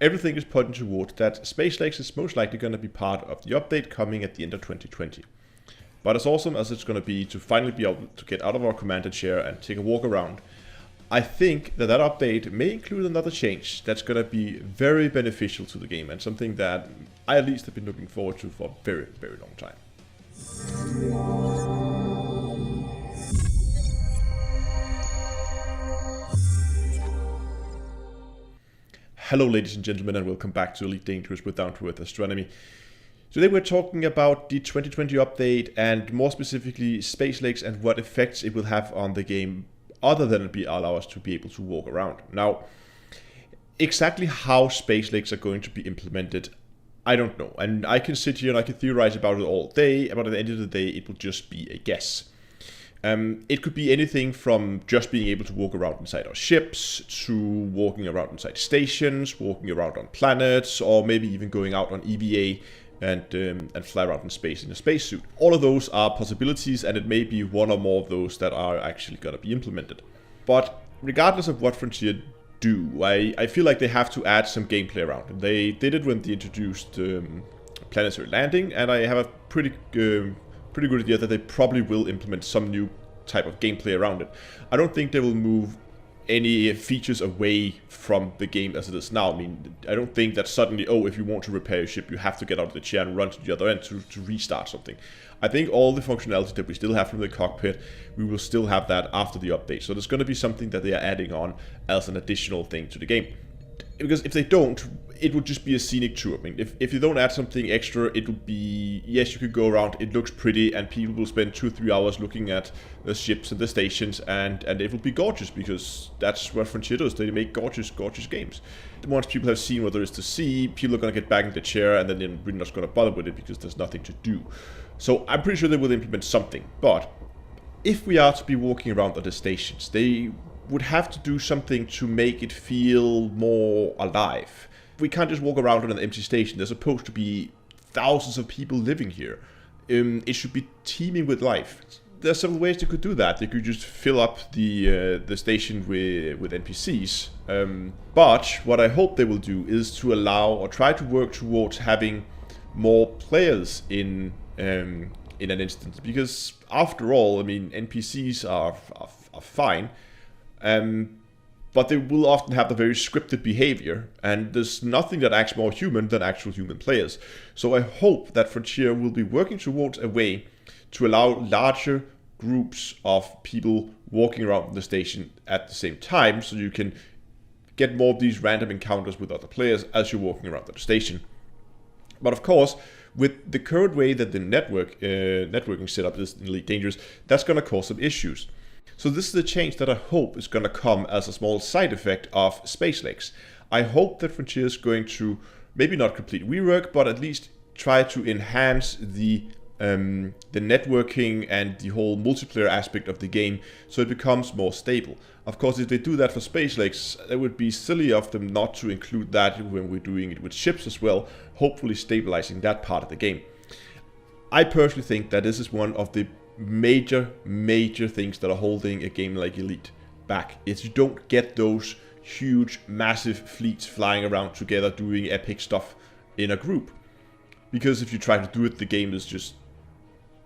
everything is pointing towards that SpaceX is most likely going to be part of the update coming at the end of 2020. But as awesome as it's going to be to finally be able to get out of our command chair and take a walk around, I think that update may include another change that's going to be very beneficial to the game, and something that I at least have been looking forward to for a very, very long time. Hello ladies and gentlemen, and welcome back to Elite Dangerous with Down to Earth Astronomy. Today we're talking about the 2020 update, and more specifically SpaceX and what effects it will have on the game other than allow us to be able to walk around. Now, exactly how SpaceX are going to be implemented, I don't know. And I can sit here and I can theorize about it all day, but at the end of the day it will just be a guess. It could be anything from just being able to walk around inside our ships, to walking around inside stations, walking around on planets, or maybe even going out on EVA and fly around in space in a spacesuit. All of those are possibilities, and it may be one or more of those that are actually going to be implemented. But regardless of what Frontier do, I feel like they have to add some gameplay around it. They did it when they introduced planetary landing, and I have a pretty good idea that they probably will implement some new type of gameplay around it. I don't think they will move any features away from the game as it is now. I mean, I don't think that suddenly, oh, if you want to repair your ship, you have to get out of the chair and run to the other end to restart something. I think all the functionality that we still have from the cockpit, we will still have that after the update. So there's going to be something that they are adding on as an additional thing to the game. Because if they don't, it would just be a scenic tour. I mean, if you don't add something extra, it will be, yes, you could go around, it looks pretty, and people will spend 2-3 hours looking at the ships and the stations, and it will be gorgeous, because that's what Frontier does. They make gorgeous games. Once people have seen what there is to see, people are going to get back in the chair, and then they're really not going to bother with it because there's nothing to do. So I'm pretty sure they will implement something. But if we are to be walking around at the stations, they would have to do something to make it feel more alive. We can't just walk around on an empty station. There's supposed to be thousands of people living here. It should be teeming with life. There are several ways they could do that. They could just fill up the station with NPCs. But what I hope they will do is to allow, or try to work towards having more players in an instance. Because after all, I mean, NPCs are fine. But they will often have the very scripted behavior, and there's nothing that acts more human than actual human players. So I hope that Frontier will be working towards a way to allow larger groups of people walking around the station at the same time, so you can get more of these random encounters with other players as you're walking around the station. But of course, with the current way that the networking setup is in Elite Dangerous, that's going to cause some issues. So this is a change that I hope is going to come as a small side effect of SpaceX. I hope that Frontier is going to, maybe not complete rework, but at least try to enhance the networking and the whole multiplayer aspect of the game so it becomes more stable. Of course, if they do that for SpaceX, it would be silly of them not to include that when we're doing it with ships as well, hopefully stabilizing that part of the game. I personally think that this is one of the major things that are holding a game like Elite back. Is you don't get those huge, massive fleets flying around together doing epic stuff in a group. Because if you try to do it, the game is just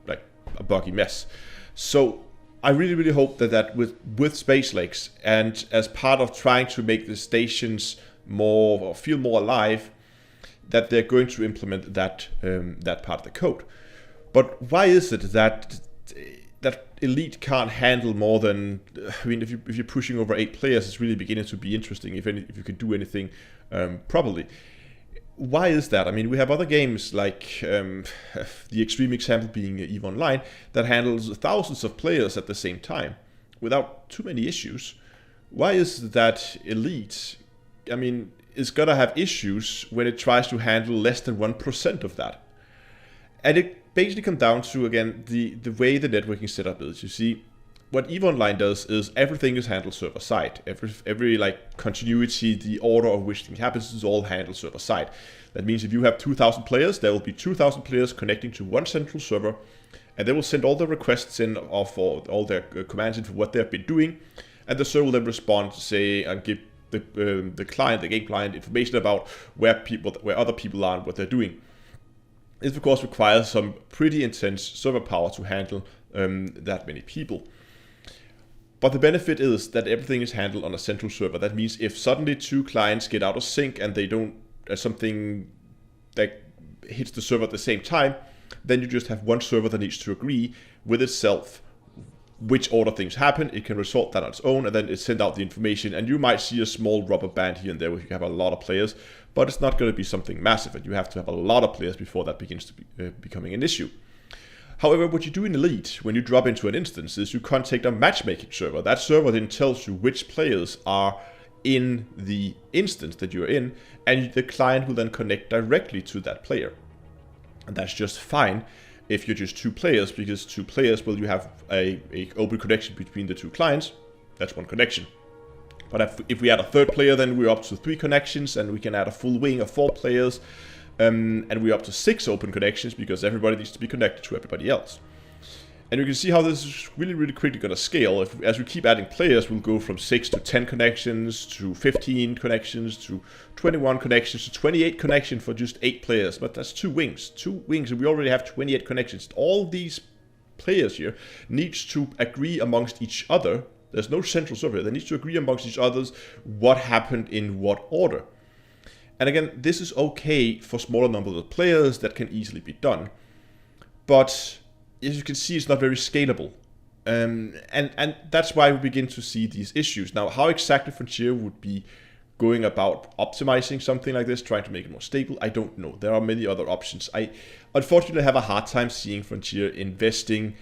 like a buggy mess. So I really hope that with SpaceX, and as part of trying to make the stations more, or feel more alive, that they're going to implement that part of the code. But why is it that Elite can't handle more than, I mean, if you're pushing over 8 players, it's really beginning to be interesting if you could do anything properly. Why is that? I mean, we have other games like the extreme example being EVE Online that handles thousands of players at the same time without too many issues. Why is that Elite, I mean, is gonna have issues when it tries to handle less than 1% of that? And it basically comes down to, again, the way the networking setup is. You see, what EVE Online does is everything is handled server side. Every like continuity, the order of which things happens is all handled server side. That means if you have 2,000 players, there will be 2,000 players connecting to one central server, and they will send all the requests in for all their commands in for what they have been doing, and the server will then respond, say, and give the client, the game client, information about where other people are and what they're doing. This of course requires some pretty intense server power to handle that many people. But the benefit is that everything is handled on a central server. That means if suddenly two clients get out of sync and they don't something that hits the server at the same time, then you just have one server that needs to agree with itself which order things happen. It can resolve that on its own, and then it send out the information, and you might see a small rubber band here and there where you have a lot of players, but it's not going to be something massive, and you have to have a lot of players before that begins to be becoming an issue. However, what you do in Elite when you drop into an instance is you contact a matchmaking server. That server then tells you which players are in the instance that you're in, and the client will then connect directly to that player. And that's just fine if you're just two players, because two players, well, you have a open connection between the two clients. That's one connection. But if we add a third player, then we're up to 3 connections, and we can add a full wing of 4 players, and we're up to 6 open connections because everybody needs to be connected to everybody else. And you can see how this is really, really quickly going to scale. As we keep adding players, we'll go from 6 to 10 connections, to 15 connections, to 21 connections, to 28 connections for just 8 players. But that's 2 wings. 2 wings, and we already have 28 connections. All these players here needs to agree amongst each other. There's no central server. They need to agree amongst each other what happened in what order. And again, this is okay for smaller numbers of players. That can easily be done. But as you can see, it's not very scalable. And that's why we begin to see these issues. Now, how exactly Frontier would be going about optimizing something like this, trying to make it more stable, I don't know. There are many other options. I unfortunately have a hard time seeing Frontier investing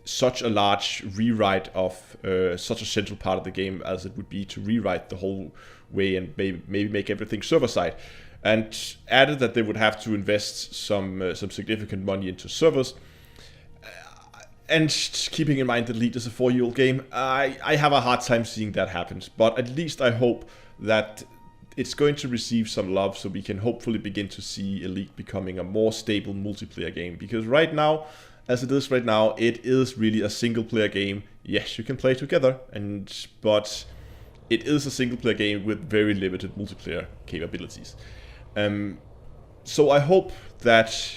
such a large rewrite of such a central part of the game as it would be to rewrite the whole way and maybe make everything server-side. And added that they would have to invest some significant money into servers. And keeping in mind that Elite is a 4-year-old game, I have a hard time seeing that happen. But at least I hope that it's going to receive some love, so we can hopefully begin to see Elite becoming a more stable multiplayer game. Because right now, as it is right now, it is really a single-player game. Yes, you can play together, but it is a single-player game with very limited multiplayer capabilities. So I hope that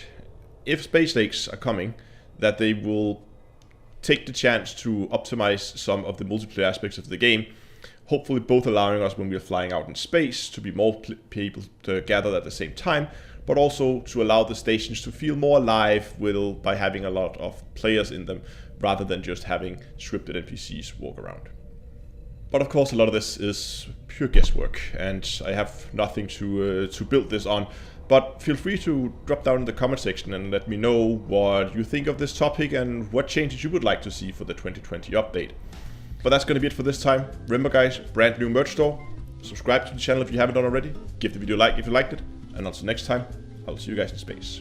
if Space Lakes are coming, that they will take the chance to optimize some of the multiplayer aspects of the game, hopefully both allowing us when we're flying out in space to be more people to gather at the same time, but also to allow the stations to feel more alive by having a lot of players in them, rather than just having scripted NPCs walk around. But of course, a lot of this is pure guesswork, and I have nothing to build this on. But feel free to drop down in the comment section and let me know what you think of this topic and what changes you would like to see for the 2020 update. But that's going to be it for this time. Remember guys, brand new merch store. Subscribe to the channel if you haven't done already. Give the video a like if you liked it. And until next time, I'll see you guys in space.